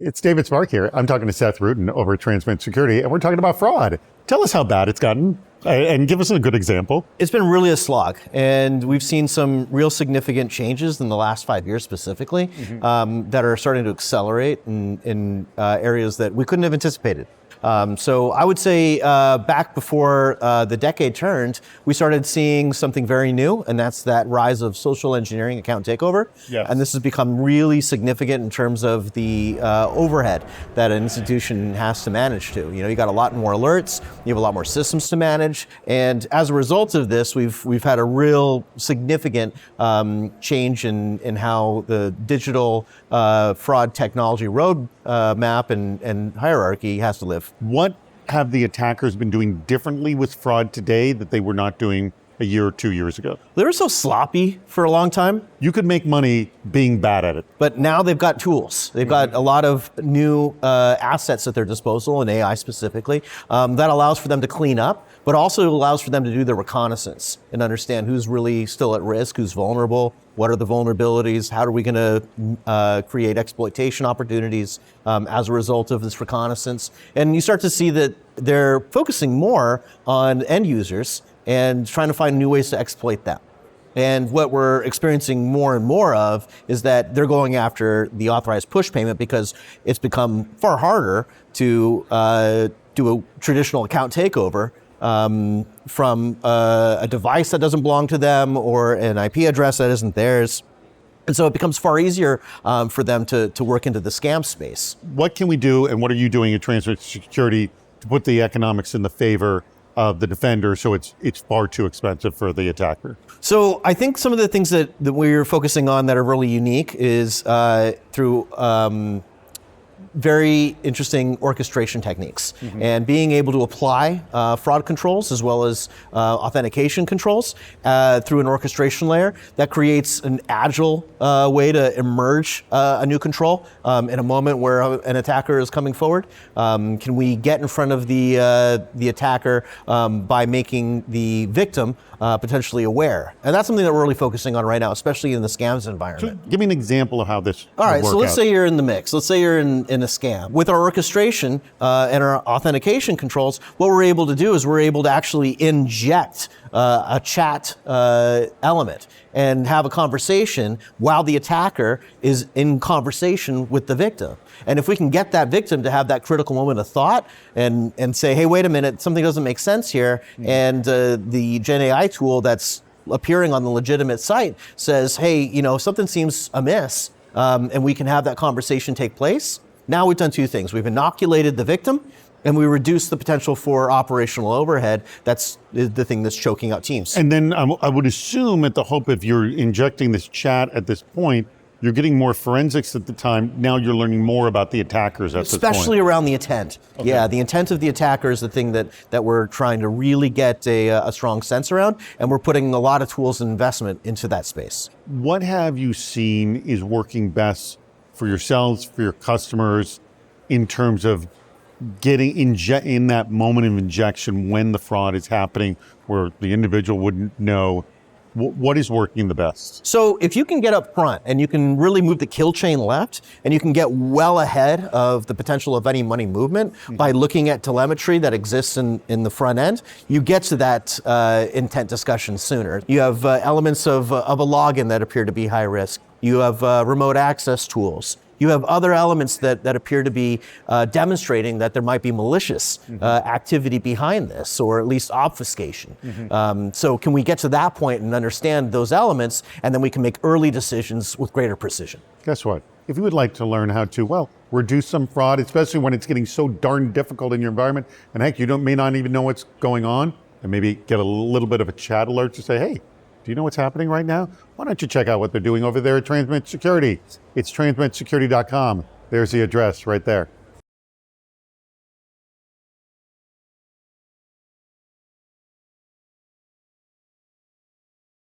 It's David Spark here. I'm talking to Seth Ruden over at Transmit Security, and we're talking about fraud. Tell us how bad it's gotten, and give us a good example. It's been really a slog, and we've seen some real significant changes in the last 5 years specifically that are starting to accelerate in areas that we couldn't have anticipated. So I would say back before the decade turned, we started seeing something very new, and that's that rise of social engineering account takeover. Yes. And this has become really significant in terms of the overhead that an institution has to manage to. You know, you got a lot more alerts, you have a lot more systems to manage, and as a result of this, we've had a real significant change in how the digital fraud technology roadmap and hierarchy has to live. What have the attackers been doing differently with fraud today that they were not doing a year or 2 years ago? They were so sloppy for a long time. You could make money being bad at it. But now they've got tools. They've got a lot of new assets at their disposal, and AI specifically, that allows for them to clean up, but also allows for them to do their reconnaissance and understand who's really still at risk, who's vulnerable, what are the vulnerabilities, how are we going to create exploitation opportunities as a result of this reconnaissance. And you start to see that they're focusing more on end users and trying to find new ways to exploit them. And what we're experiencing more and more of is that they're going after the authorized push payment because it's become far harder to do a traditional account takeover from a device that doesn't belong to them or an IP address that isn't theirs. And so it becomes far easier for them to work into the scam space. What can we do, and what are you doing at Transmit Security to put the economics in the favor of the defender so it's far too expensive for the attacker? So I think some of the things that we're focusing on that are really unique is through very interesting orchestration techniques and being able to apply fraud controls as well as authentication controls through an orchestration layer that creates an agile way to emerge a new control in a moment where an attacker is coming forward. Can we get in front of the attacker by making the victim potentially aware? And that's something that we're really focusing on right now, especially in the scams environment. So give me an example of how this All right, so let's out. say you're in the mix. Let's say you're in a scam. With our orchestration and our authentication controls, what we're able to do is we're able to actually inject a chat element and have a conversation while the attacker is in conversation with the victim. And if we can get that victim to have that critical moment of thought and say, hey, wait a minute, something doesn't make sense here, and the Gen AI tool that's appearing on the legitimate site says, hey, you know, something seems amiss, and we can have that conversation take place. Now we've done two things. We've inoculated the victim, and we reduce the potential for operational overhead. That's the thing that's choking out teams. And then I would assume at the hope if you're injecting this chat at this point, you're getting more forensics at the time. Now you're learning more about the attackers at this point. Especially around the intent. Okay. Yeah, the intent of the attacker is the thing that we're trying to really get a strong sense around, and we're putting a lot of tools and investment into that space. What have you seen is working best for yourselves, for your customers, in terms of getting in that moment of injection when the fraud is happening, where the individual wouldn't know? What is working the best? So if you can get up front and you can really move the kill chain left and you can get well ahead of the potential of any money movement by looking at telemetry that exists in the front end, you get to that intent discussion sooner. You have elements of a login that appear to be high risk. You have remote access tools. You have other elements that appear to be demonstrating that there might be malicious activity behind this, or at least obfuscation. So can we get to that point and understand those elements, and then we can make early decisions with greater precision? Guess what? If you would like to learn how to, reduce some fraud, especially when it's getting so darn difficult in your environment, and heck, you may not even know what's going on, and maybe get a little bit of a chat alert to say, hey, do you know what's happening right now? Why don't you check out what they're doing over there at Transmit Security? It's transmitsecurity.com. There's the address right there.